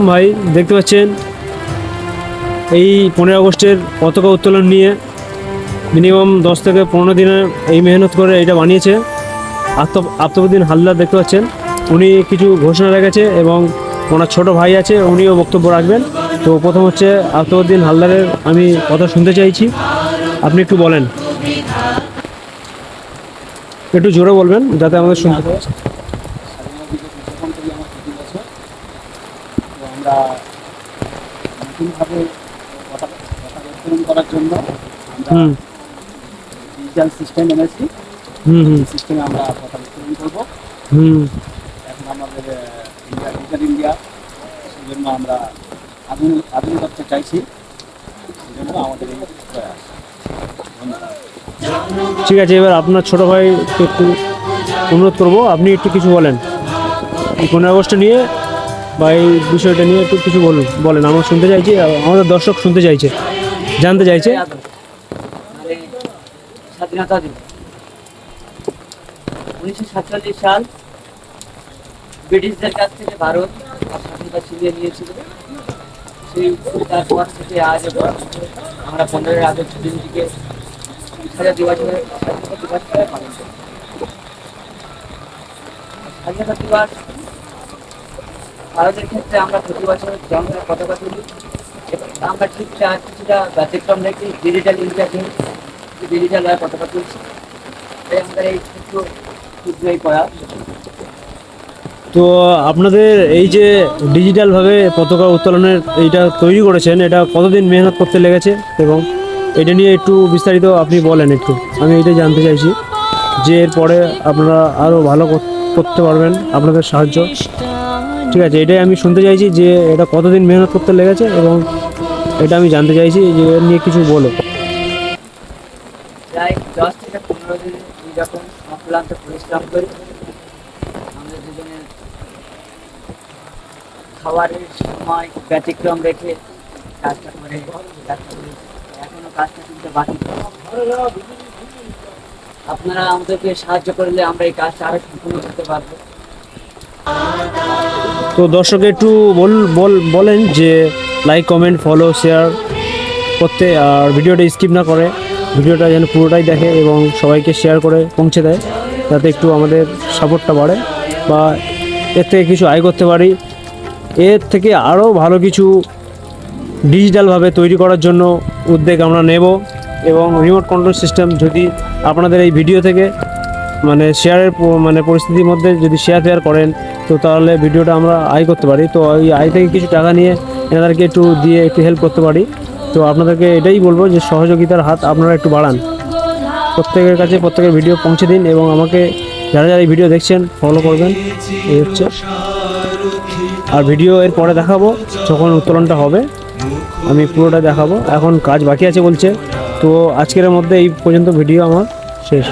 ভাই দেখতে পাচ্ছেন এই 15 আগস্টের পতাকা উত্তোলন নিয়ে মিনিমাম 10 থেকে 15 দিনের এই মেহনত করে এটা বানিয়েছে আফতাবউদ্দিন হালদার। দেখতে পাচ্ছেন উনি কিছু ঘোষণা রেখেছে এবং ওনার ছোট ভাই আছে, উনিও বক্তব্য রাখবেন। তো প্রথম হচ্ছে আফতাবউদ্দিন হালদারের আমি কথা শুনতে চাইছি, আপনি একটু বলেন, একটু জোরে বলবেন যাতে আমাদের শুনতে পাই। আমরা নতুনভাবে পতাকা উত্তোলন করার জন্য আমরা ডিজিটাল সিস্টেম এনেছি। সিস্টেমে আমরা পতাকা উত্তোলন করবো। এখন আমাদের ডিজিটাল ইন্ডিয়া, সেজন্য আমরা আধুনিকত্ব চাইছি, সেজন্য আমাদের এই প্রয়াস। ঠিক আছে, এবার আপনার ছোট ভাইকে একটু অনুরোধ করবো, আপনি একটু কিছু বলেন এই 15 আগস্ট নিয়ে বা এই বিষয়টা নিয়ে একটু কিছু বলেন। আমরা শুনতে চাইছি, আমাদের দর্শক শুনতে চাইছে, জানতে চাইছে। স্বাধীনতা দিবস 1947 সাল ব্রিটিশদের কাছ থেকে ভারত স্বাধীনতা ছিনিয়ে নিয়েছিল। তারপর থেকে আজ আমরা 15 আগস্ট দিনটিকে স্বাধীনতা দিবস হিসেবে পালন করি। স্বাধীনতা দিবস ভারতের ক্ষেত্রে আমরা প্রতি বছর যেমন পতাকা তুলি, আমরা ঠিক কিছুটা ব্যতিক্রম রেখে ডিজিটাল ইন্ডিয়াকে ডিজিটালভাবে পতাকা তুলছি। তাই আমাদের এই ক্ষুদ্র প্রয়াস। তো আপনাদের এই যে ডিজিটালভাবে পতাকা উত্তোলনের এইটা তৈরি করেছেন, এটা কতদিন মেহনত করতে লেগেছে এবং এটা নিয়ে একটু বিস্তারিত আপনি বলেন একটু, আমি এটাই জানতে চাইছি যে এরপরে আপনারা আরও ভালো করতে পারবেন, আপনাদের সাহায্য। ঠিক আছে, এটাই আমি শুনতে চাইছি যে এটা কতদিন মেহনত করতে লেগেছে এবং এটা আমি জানতে চাইছি যে এর নিয়ে কিছু বলো। প্রায় 10 থেকে 15 দিন যখন অক্লান্ত পরিশ্রম করি, আমাদের দুজনের খাবারের সময় ব্যতিক্রম রেখে কাজটা করে এখনো কাজটা কিন্তু বাকি। আপনারা আমাদেরকে সাহায্য করলে আমরা এই কাজটা আরো সম্পূর্ণ করতে পারবো। তো দর্শক একটু বলেন যে লাইক, কমেন্ট, ফলো, শেয়ার করতে, আর ভিডিওটা স্কিপ না করে ভিডিওটা যেন পুরোটাই দেখে এবং সবাইকে শেয়ার করে পৌঁছে দেয়, যাতে একটু আমাদের সাপোর্টটা বাড়ে বা এর থেকে কিছু আয় করতে পারি। এর থেকে আরও ভালো কিছু ডিজিটালভাবে তৈরি করার জন্য উদ্যোগ আমরা নেব এবং রিমোট কন্ট্রোল সিস্টেম যদি আপনাদের এই ভিডিও থেকে শেয়ারের পরিস্থিতির মধ্যে যদি শেয়ার করেন, তো তাহলে ভিডিওটা আমরা আয় করতে পারি। তো এই আয় থেকে কিছু টাকা নিয়ে এনাদেরকে একটু দিয়ে একটু হেল্প করতে পারি। তো আপনাদেরকে এটাই বলবো যে সহযোগিতার হাত আপনারা একটু বাড়ান, প্রত্যেকের কাছে প্রত্যেকের ভিডিও পৌঁছে দিন এবং আমাকে যারা যারা এই ভিডিও দেখছেন ফলো করবেন। এই হচ্ছে, আর ভিডিও এর পরে দেখাবো যখন উত্তোলনটা হবে, আমি পুরোটা দেখাবো। এখন কাজ বাকি আছে বলছে, তো আজকের মধ্যে এই পর্যন্ত ভিডিও আমার শেষ।